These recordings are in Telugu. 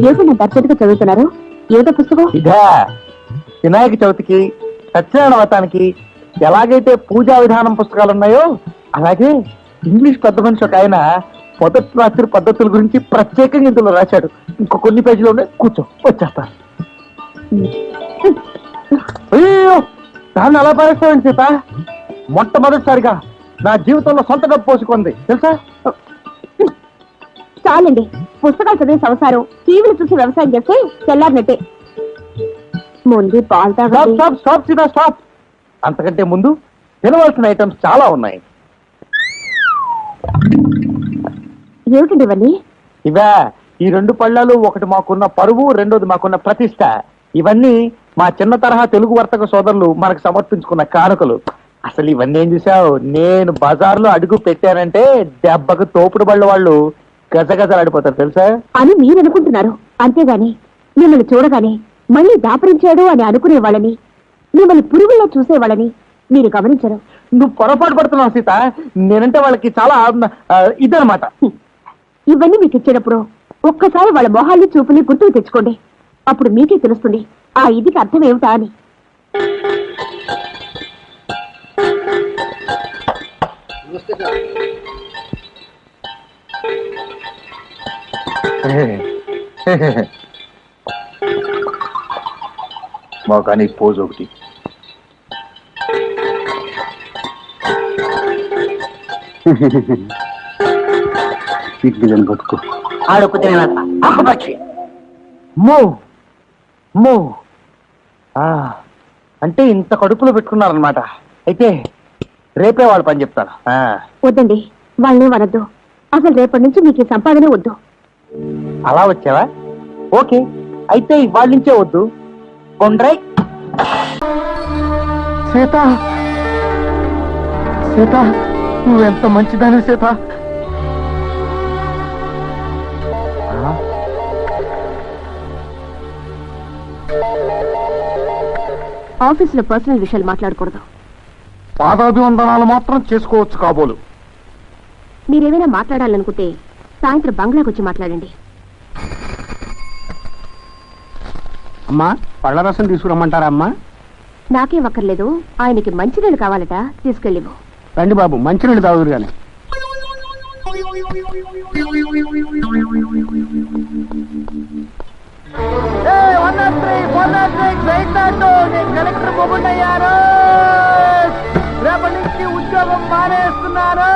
ఏమిటి అర్జెంట్గా చదువుతున్నారు? ఏదో పుస్తకం? ఇదా వినాయక చవితికి సత్యనారాయణ వ్రతానికి ఎలాగైతే పూజా విధానం పుస్తకాలు ఉన్నాయో అలాగే ఇంగ్లీష్ పెద్ద మనిషి ఒక ఆయన మొదటి రాత్రి పద్ధతుల గురించి ప్రత్యేకంగా ఇందులో రాశాడు. ఇంకో కొన్ని పేజీలు ఉన్నాయి, కూర్చో వచ్చేస్తా. అయ్యో దాన్ని అలా పారేస్తామండి సీత. మొట్టమొదటిసారిగా నా జీవితంలో సొంత డబ్బు పోసుకుంది తెలుసా. చాలండి, పుస్తకాలు చదివే సంసారం టీవీలు చూసి వ్యవసాయం చేస్తే తెల్లారినట్టే. ముందు పాలు తాగండి. Stop stop Sita stop. అంతకంటే ముందు తినవలసిన ఐటమ్స్ చాలా ఉన్నాయి. ఏమిటండి ఇవన్నీ? ఇవే ఈ 2 పళ్ళాలు, ఒకటి మాకున్న పరువు, రెండోది మాకున్న ప్రతిష్ట. ఇవన్నీ మా చిన్న తరహా తెలుగు వర్తక సోదరులు మనకు సమర్పించుకున్న కానుకలు. అసలు ఇవన్నీ ఏం చూసావు, నేను బజార్లో అడుగు పెట్టానంటే దెబ్బకు తోపుడు బళ్ళ వాళ్ళు గజగజలాడిపోతారు తెలుసా అని మీరు అనుకుంటున్నారు. అంతేగాని మిమ్మల్ని చూడగానే మళ్ళీ దాపరించాడు అని అనుకునే వాళ్ళని, మిమ్మల్ని పురుగుల్లో చూసేవాళ్ళని మీరు గమనించరు. నువ్వు పొరపాటు పడుతున్నావు సీత. నేనంటే వాళ్ళకి చాలా ఇదనమాట. ఇవన్నీ మీకు ఇచ్చేటప్పుడు ఒక్కసారి వాళ్ళ మొహాల్ని చూపుని గుర్తుకు తెచ్చుకోండి. అప్పుడు మీకే తెలుస్తుంది ఆ ఇదికి అర్థం ఏమిటా అని. కానీ పోజ్ ఒకటి. పట్టుకో అంటే ఇంత కడుపులో పెట్టుకున్నారనమాట. అయితే రేపే వాళ్ళు పని చెప్తాను. వద్దండి, వాళ్ళని వనద్దు. అసలు రేపటి నుంచి మీకు సంపాదనే వద్దు. అలా వచ్చావా? ఓకే, అయితే ఇవాళ నుంచే వద్దు. కొండ్రై సీత, సీత నువ్వెంత మంచిదాని సీత. ఆఫీసులో పర్సనల్ విషయాలు మాట్లాడకూడదు. పాదాభివందనాలు మాత్రం చేసుకోవచ్చు కాబోలు. మీరేమైనా మాట్లాడాలనుకుంటే సాయంత్రం బంగ్లాకి వచ్చి మాట్లాడండి. అమ్మా పళ్ళ రసం తీసుకురమ్మంటారా అమ్మా? నాకేం అక్కర్లేదు, ఆయనకి మంచినీళ్ళు కావాలట, తీసుకెళ్ళివు. రండి బాబు, మంచినీళ్ళు తాగుదురు గాని. కలెక్టర్ మొగుండయ్యారు, రేపటి నుంచి ఉద్యోగం మానేస్తున్నారు.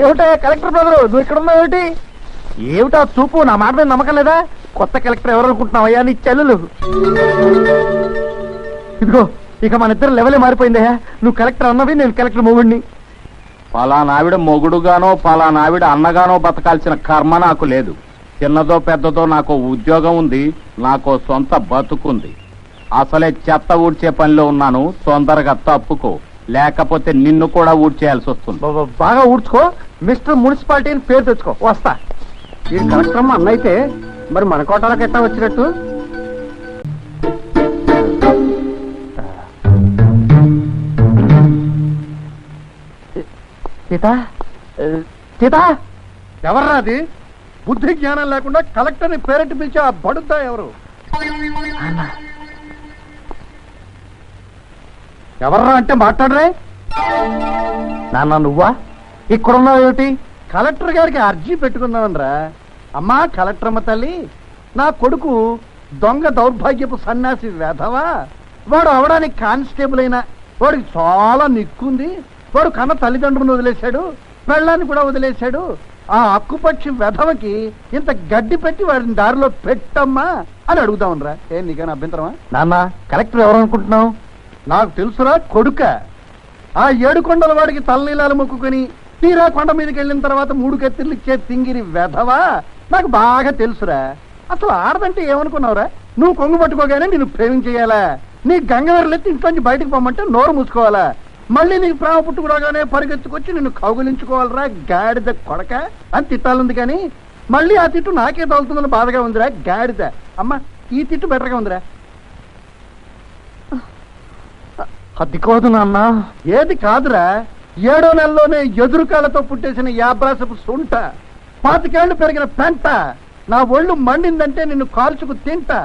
ఏమిటా కలెక్టర్ బ్రదరు, నువ్వు ఇక్కడ ఉన్నావు ఏమిటి? ఏమిటా చూపు, నా మాట మీద నమ్మకం లేదా? కొత్త కలెక్టర్ ఎవరు అనుకుంటున్నావయ్యా? నీ చెల్లెలు. ఇదిగో ఇక మన ఇద్దరు లెవెలే మారిపోయిందయ్యా. నువ్వు కలెక్టర్ అన్నవి, నేను కలెక్టర్ మొగుడిని. పలానావిడ మొగుడుగానో పలానావిడ అన్నగానో బతకాల్సిన కర్మ నాకు లేదు. చిన్నదో పెద్దదో నాకు ఉద్యోగం ఉంది, నాకు సొంత బతుకుంది. అసలే చెత్త ఊడ్చే పనిలో ఉన్నాను, తొందరగా తప్పుకో, లేకపోతే నిన్ను కూడా ఊడ్చేయాల్సి వస్తుంది. బాగా ఊడ్చుకో, మిస్టర్ మున్సిపాలిటీ అని పేరు తెచ్చుకో. వస్తా. ఈ కలెక్టర్ అమ్మ అన్నైతే మరి మన కోటాలకు ఎట్టా వచ్చినట్టు? సీత, సీత ఎవర్రా అది? బుద్ధి జ్ఞానం లేకుండా కలెక్టర్ని పేరెంట్ పిలిచి ఆ బడుద్దా ఎవరు? ఎవర్రా అంటే మాట్లాడరే. నాన్న నువ్వా? ఇక్కడున్నావు ఏమిటి? కలెక్టర్ గారికి అర్జీ పెట్టుకుందామనరా. అమ్మా కలెక్టర్ అమ్మ తల్లి, నా కొడుకు దొంగ దౌర్భాగ్యపు సన్యాసి వేధవా, వాడు అవడానికి కానిస్టేబుల్ అయినా వాడికి చాలా నిక్కుంది. వాడు కన్న తల్లిదండ్రులను వదిలేశాడు, పెళ్ళాన్ని కూడా వదిలేశాడు. ఆ అక్కుపక్షి వెధవకి ఇంత గడ్డి పెట్టి వాడిని దారిలో పెట్టమ్మా అని అడుగుదామనరా. నీకైనా అభ్యంతరమా? నాన్న కలెక్టర్ ఎవరు అనుకుంటున్నావు? నాకు తెలుసురా కొడుక. ఆ 7 కొండల వాడికి తలనీలాలు మొక్కుకొని తీరా కొండ మీదకి వెళ్ళిన తర్వాత 3 కత్తిర్లు ఇచ్చే తింగిరి వెధవా నాకు బాగా తెలుసురా. అసలు ఆడదంటే ఏమనుకున్నావురా? నువ్వు కొంగు పట్టుకోగానే నేను ప్రేమించేయాలా? నీ గంగవరలెత్తి ఇంట్లోంచి బయటకు పోమంటే నోరు మూసుకోవాలా? మళ్ళీ నీకు ప్రేమ పుట్టుకురాగానే పరిగెత్తుకొచ్చి నిన్ను కౌగులించుకోవాలరా గాడిద కొడక అని తిట్టాలుంది. కానీ మళ్ళీ ఆ తిట్టు నాకే తగులుతుందని బాధగా ఉందిరా గాడిద. అమ్మా ఈ తిట్టు బెటర్గా ఉందిరా. అది కాదు నాన్న. ఏది కాదురా, 7వ నెలలోనే ఎదురుకాలతో పుట్టేసిన యాబ్రాసపు సొంట, 25 ఏళ్లు పెరిగిన పెంట. నా ఒళ్ళు మండిందంటే నిన్ను కాల్చుకు తింటా.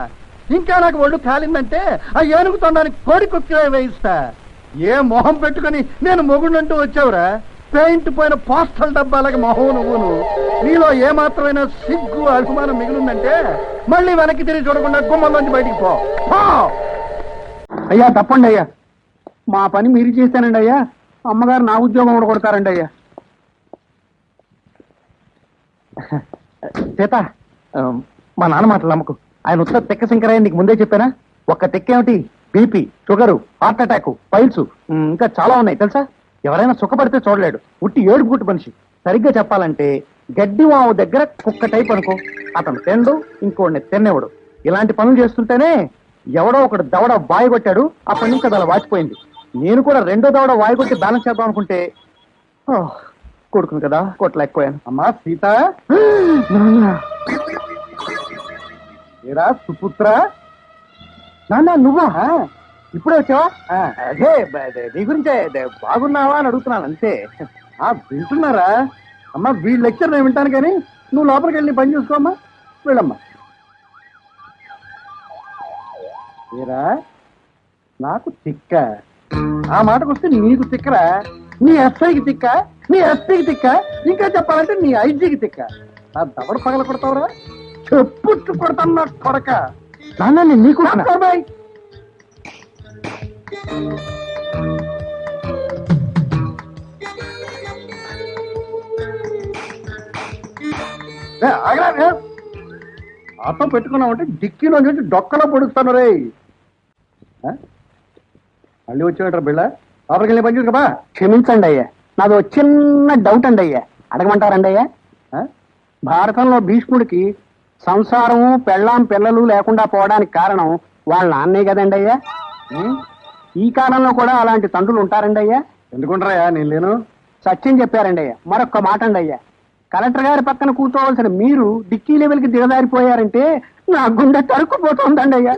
ఇంకా నాకు ఒళ్ళు కాలిందంటే ఆ ఏనుగు తొండానికి కోడి కుక్కిలే వేయిస్తా. ఏ మొహం పెట్టుకుని నేను మొగుడంటూ వచ్చావురా? పెయింట్ పోయిన పోస్టల్ డబ్బాలకి మొహం నువ్వును. నీలో ఏ మాత్రమైన సిగ్గు అభిమానం మిగిలిందంటే మళ్ళీ వెనక్కి తిరిగి చూడకుండా గుమ్మంలోంచి బయటికి పో. అయ్యా తప్పండి అయ్యా, మా పని మీరు చేస్తానండి అయ్యా. అమ్మగారు నా ఉద్యోగం కూడా కొడతారండి అయ్యా. సీత, మా నాన్న మాటలు నమ్మకు. ఆయన ఉత్తర తెక్క శంకరయ్య నీకు ముందే చెప్పానా? ఒక్క తెక్కేమిటి, BP, sugar, heart attack, piles, ఇంకా చాలా ఉన్నాయి తెలుసా. ఎవరైనా సుఖపడితే చూడలేడు, ఉట్టి ఏడుపు గుట్టు మనిషి. సరిగ్గా చెప్పాలంటే గడ్డి వాము దగ్గర కుక్క టైప్ అనుకో. అతను తిండు, ఇంకోడిని తిన్నేవాడు. ఇలాంటి పనులు చేస్తుంటేనే ఎవడో ఒకడు దవడ వాయి కొట్టాడు. అప్పటి నుంచి అది అలా వాచిపోయింది. నేను కూడా 2వ దవడ వాయి కొట్టి బ్యాలెన్స్ చేద్దాం అనుకుంటే కొడుకును కదా కొట్టలేకపోయాను. అమ్మా సీత, ఏరా సుపుత్ర, నాన్న నువ్వా? ఇప్పుడే వచ్చావా? అదే నీ గురించే బాగున్నావా అని అడుగుతున్నాను అంతే. వింటున్నారా? అమ్మా వీళ్ళ లెక్చర్ నేను వింటాను, కానీ నువ్వు లోపలికి వెళ్ళి పని చూసుకోమ్మా. వెళ్ళమ్మా. ఏరా నాకు తిక్క, ఆ మాటకు వస్తే నీకు తిక్కరా? నీ ఎస్ఐకి తిక్క, నీ ఎస్పీకి తిక్క, ఇంకా చెప్పాలంటే నీ ఐజీకి తిక్క. నా దవడ పగల కొడతావురా? చెప్పుచ్చు కొడతాను నా కొడక. నాన్న నేను నీకు ఆటో పెట్టుకున్నామంటే డిక్కీలో నుంచి డొక్కలో పొడుస్తాను రే. మళ్ళీ వచ్చేవాడు బిళ్ళ. లోపలికి వెళ్ళి పని చూసుకోబా. క్షమించండి అయ్యా, నాది ఒక చిన్న డౌట్ అండి అయ్యా, అడగమంటారండి అయ్యా? భారతంలో భీష్ముడికి సంసారము పెళ్ళాం పిల్లలు లేకుండా పోవడానికి కారణం వాళ్ళ నాన్నే కదండి అయ్యా. ఈ కాలంలో కూడా అలాంటి తండ్రులు ఉంటారండి అయ్యా? ఎందుకుంటారయ్యా, నేను లేను. సత్యం చెప్పారండి అయ్యా. మరొక్క మాట అండి అయ్యా, కలెక్టర్ గారి పక్కన కూర్చోవలసిన మీరు డిక్కీ లెవెల్కి దిగజారిపోయారంటే నా గుండె తరుక్కుపోతుందండి అయ్యా.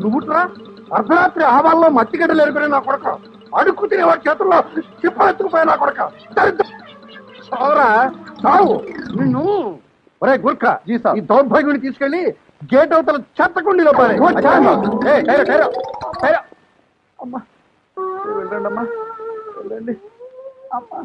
నువ్వుట్రా అర్ధరాత్రి ఆవాల్లో మట్టిగడ్డలు ఎరుకునే నా కొడక, అడుక్కు తినేవాడి చేతుల్లో చిప్పలెత్తుకుపోయా నా కొడక. సావురా సావు నిన్ను. ఒరే గుర్ఖ, ఈ దౌర్భాగ్యుని తీసుకెళ్లి గేట్ అవతల చెత్తకుండీలో పారే. అమ్మా వెళ్ళండి అమ్మా, వెళ్ళండి అమ్మా.